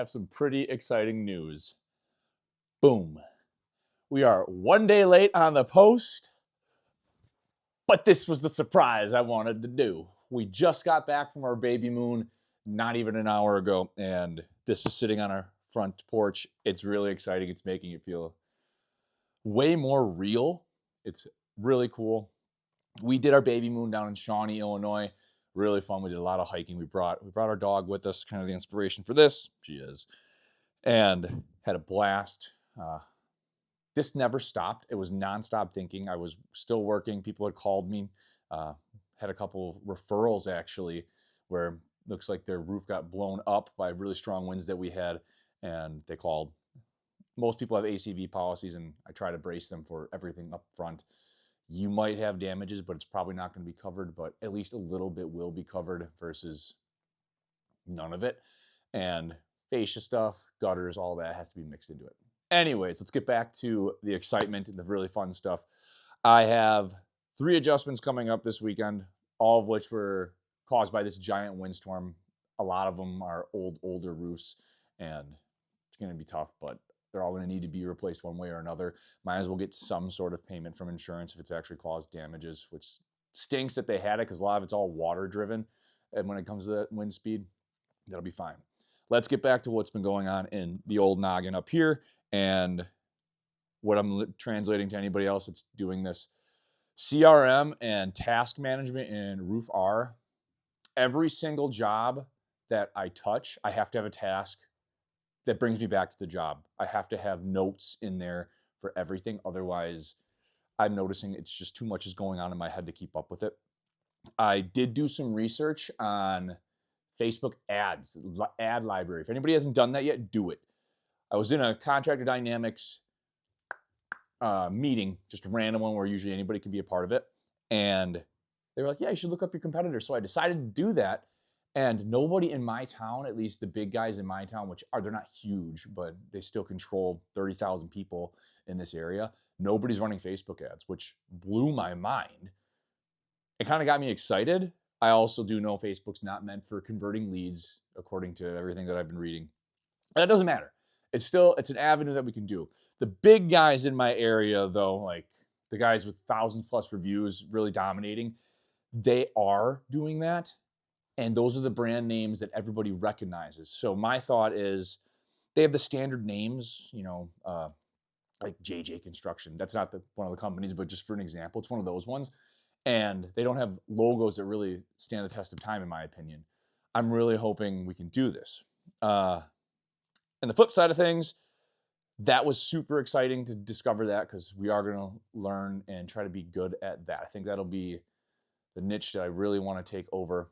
Have some pretty exciting news. Boom. We are 1 day late on the post, but this was the surprise I wanted to do. We just got back from our baby moon not even an hour ago, and this was sitting on our front porch. It's really exciting. It's making it feel way more real. It's really cool. We did our baby moon down in Shawnee, Illinois. Really fun. We did a lot of hiking. We brought our dog with us, kind of the inspiration for this. She is. And had a blast. This never stopped. It was nonstop thinking. I was still working. People had called me. Had a couple of referrals actually, where looks like their roof got blown up by really strong winds that we had, and they called. Most people have ACV policies, and I try to brace them for everything up front. You might have damages, but it's probably not going to be covered, but at least a little bit will be covered versus none of it. And fascia stuff, gutters, all that has to be mixed into it. Anyways, let's get back to the excitement and the really fun stuff. I have 3 adjustments coming up this weekend, all of which were caused by this giant windstorm. A lot of them are older roofs, and it's going to be tough, but they're all going to need to be replaced one way or another. Might as well get some sort of payment from insurance if it's actually caused damages, which stinks that they had it because a lot of it's all water driven. And when it comes to that wind speed, that'll be fine. Let's get back to what's been going on in the old noggin up here and what I'm translating to anybody else that's doing this. CRM and task management in Ruff are every single job that I touch, I have to have a task that brings me back to the job. I have to have notes in there for everything. Otherwise, I'm noticing it's just too much is going on in my head to keep up with it. I did do some research on Facebook ads, ad library. If anybody hasn't done that yet, do it. I was in a contractor dynamics meeting, just a random one where usually anybody can be a part of it. And they were like, yeah, you should look up your competitors. So I decided to do that. And nobody in my town, at least the big guys in my town, which they're not huge, but they still control 30,000 people in this area. Nobody's running Facebook ads, which blew my mind. It kind of got me excited. I also do know Facebook's not meant for converting leads, according to everything that I've been reading. And it doesn't matter. It's an avenue that we can do. The big guys in my area, though, like the guys with 1,000+ reviews really dominating, they are doing that. And those are the brand names that everybody recognizes. So my thought is they have the standard names, like JJ Construction. That's not one of the companies, but just for an example, it's one of those ones. And they don't have logos that really stand the test of time, in my opinion. I'm really hoping we can do this. And the flip side of things, that was super exciting to discover that because we are going to learn and try to be good at that. I think that'll be the niche that I really want to take over.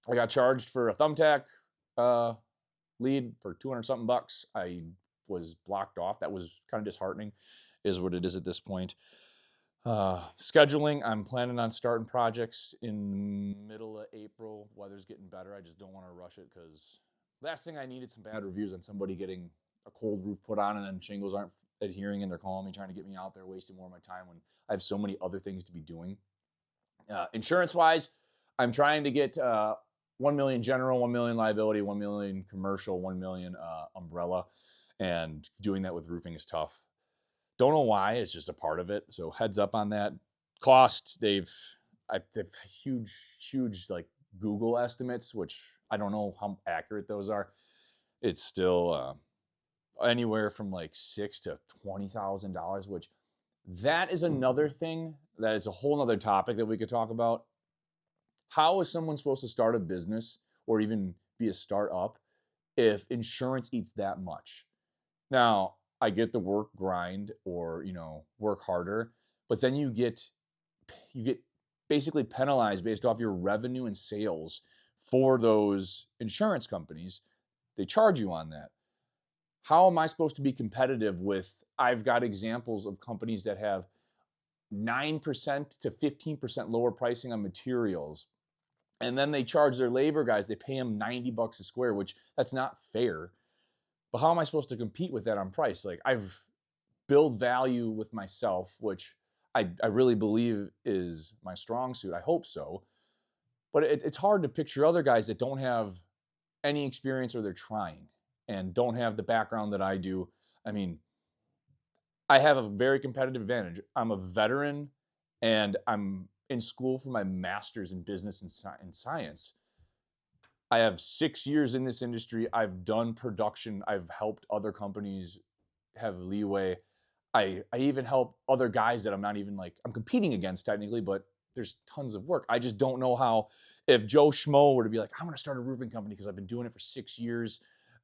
I got charged for a thumbtack lead for 200 something bucks. I was blocked off. That was kind of disheartening, is what it is at this point. Scheduling, I'm planning on starting projects in middle of April. Weather's getting better. I just don't want to rush it because last thing I needed some bad reviews on somebody getting a cold roof put on and then shingles aren't adhering and they're calling me trying to get me out there, wasting more of my time when I have so many other things to be doing. Insurance-wise, I'm trying to get 1 million general, 1 million liability, 1 million commercial, 1 million umbrella, and doing that with roofing is tough. Don't know why, it's just a part of it. So heads up on that. Costs, they've huge like Google estimates, which I don't know how accurate those are. It's still anywhere from like $6,000 to $20,000, which that is another thing that is a whole other topic that we could talk about. How is someone supposed to start a business or even be a startup if insurance eats that much? Now, I get the work grind or, work harder, but then you get basically penalized based off your revenue and sales for those insurance companies. They charge you on that. How am I supposed to be competitive with, I've got examples of companies that have 9% to 15% lower pricing on materials. And then they charge their labor guys, they pay them $90 a square, which that's not fair. But how am I supposed to compete with that on price? Like, I've built value with myself, which I really believe is my strong suit. I hope so. But it's hard to picture other guys that don't have any experience or they're trying. and don't have the background that I do, I mean, I have a very competitive advantage. I'm a veteran and I'm in school for my master's in business and science. I have 6 years in this industry. I've done production. I've helped other companies have leeway. I even help other guys that I'm not even like, I'm competing against technically, but there's tons of work. I just don't know how, if Joe Schmo were to be like, I'm going to start a roofing company because I've been doing it for 6 years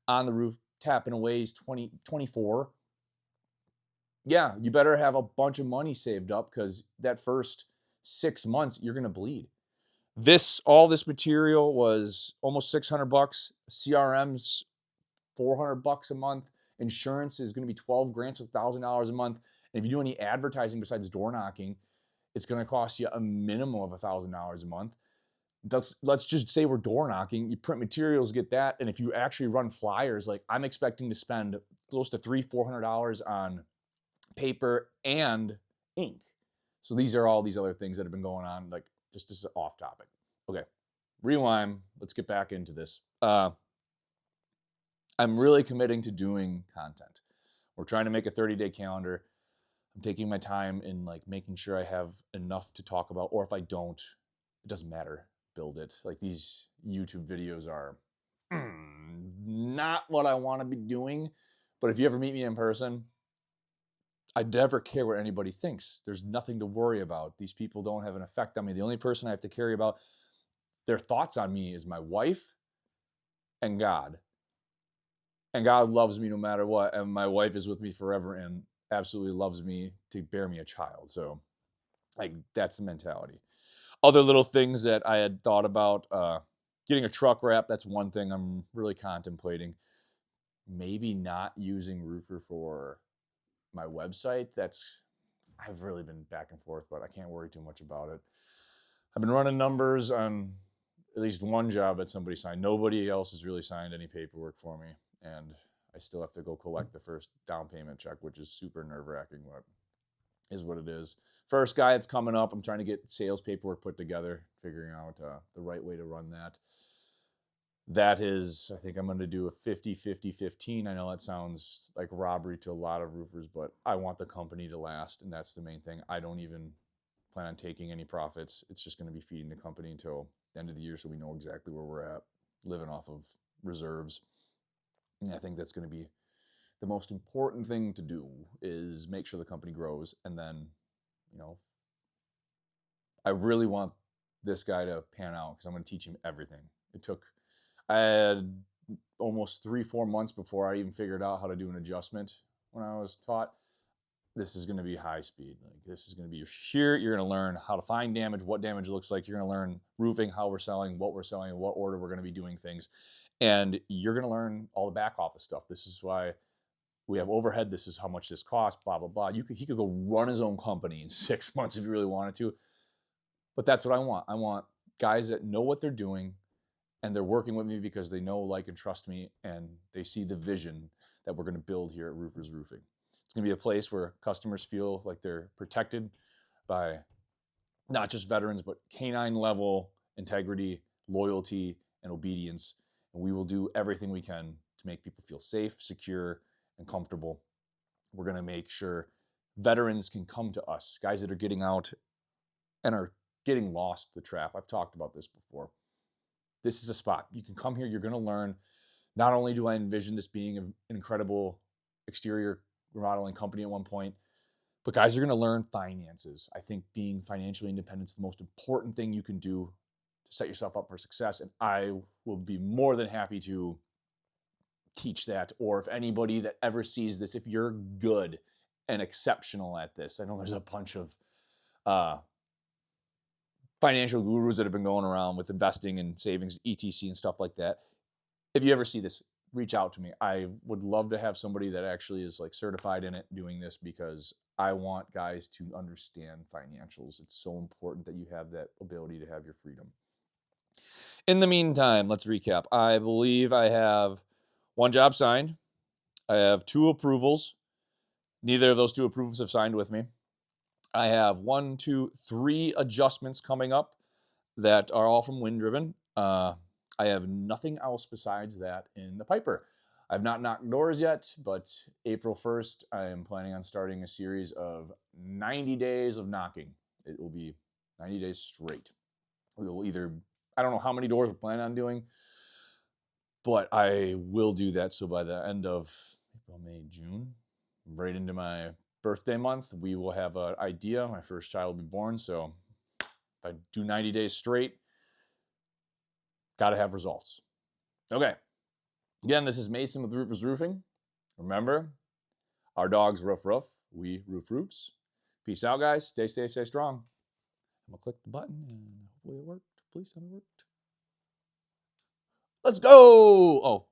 on the roof, tapping away, he's 24. Yeah, you better have a bunch of money saved up because that first 6 months, you're going to bleed. All this material was almost $600. CRM's $400 a month. Insurance is going to be 12 grand, so $1,000 a month. And if you do any advertising besides door knocking, it's going to cost you a minimum of $1,000 a month. Let's just say we're door knocking. You print materials, get that, and if you actually run flyers, like I'm expecting to spend close to $300-400 on paper and ink. So these are all these other things that have been going on. Like, just this is off topic. Okay, rewind. Let's get back into this. I'm really committing to doing content. We're trying to make a 30-day calendar. I'm taking my time in like making sure I have enough to talk about, or if I don't, it doesn't matter. Build it. Like these YouTube videos are not what I want to be doing. But if you ever meet me in person, I never care what anybody thinks. There's nothing to worry about. These people don't have an effect on me. The only person I have to care about their thoughts on me is my wife and God. And God loves me no matter what. And my wife is with me forever and absolutely loves me to bear me a child. So like that's the mentality. Other little things that I had thought about, getting a truck wrap. That's one thing I'm really contemplating. Maybe not using Roofer for my website. I've really been back and forth, but I can't worry too much about it. I've been running numbers on at least one job that somebody signed. Nobody else has really signed any paperwork for me. And I still have to go collect the first down payment check, which is super nerve-wracking, but is what it is. First guy that's coming up, I'm trying to get sales paperwork put together, figuring out the right way to run that. That is, I think I'm going to do a 50-50-15. I know that sounds like robbery to a lot of roofers, but I want the company to last, and that's the main thing. I don't even plan on taking any profits. It's just going to be feeding the company until the end of the year so we know exactly where we're at, living off of reserves. And I think that's going to be the most important thing to do is make sure the company grows. And then, I really want this guy to pan out because I'm going to teach him everything. I had almost 3-4 months before I even figured out how to do an adjustment when I was taught. This is going to be high speed. Like this is going to be here. You're going to learn how to find damage, what damage looks like. You're going to learn roofing, how we're selling, what order we're going to be doing things. And you're going to learn all the back office stuff. This is why we have overhead. This is how much this costs, blah, blah, blah. He could go run his own company in 6 months if he really wanted to. But that's what I want. I want guys that know what they're doing and they're working with me because they know, like, and trust me, and they see the vision that we're going to build here at Roofers Roofing. It's going to be a place where customers feel like they're protected by not just veterans, but canine level integrity, loyalty, and obedience. And we will do everything we can to make people feel safe, secure, and comfortable. We're going to make sure veterans can come to us, guys that are getting out and are getting lost the trap. I've talked about this before. This is a spot. You can come here. You're going to learn. Not only do I envision this being an incredible exterior remodeling company at one point, but guys are going to learn finances. I think being financially independent is the most important thing you can do to set yourself up for success. And I will be more than happy to teach that. Or if anybody that ever sees this, if you're good and exceptional at this, I know there's a bunch of financial gurus that have been going around with investing and savings, ETC and stuff like that. If you ever see this, reach out to me. I would love to have somebody that actually is like certified in it doing this because I want guys to understand financials. It's so important that you have that ability to have your freedom. In the meantime, let's recap. I believe I have 1 job signed. I have 2 approvals. Neither of those 2 approvals have signed with me. I have 1, 2, 3 adjustments coming up that are all from Wind Driven. I have nothing else besides that in the Piper. I've not knocked doors yet, but April 1st, I am planning on starting a series of 90 days of knocking. It will be 90 days straight. We will either, I don't know how many doors we're planning on doing, but I will do that. So by the end of April, May, June, right into my birthday month, we will have an idea. My first child will be born. So if I do 90 days straight, got to have results. Okay. Again, this is Mason with Roofers Roofing. Remember, our dogs Ruff Ruff, we roof roofs. Peace out, guys. Stay safe, stay strong. I'm going to click the button and hopefully it worked. Please tell me it worked. Let's go. Oh,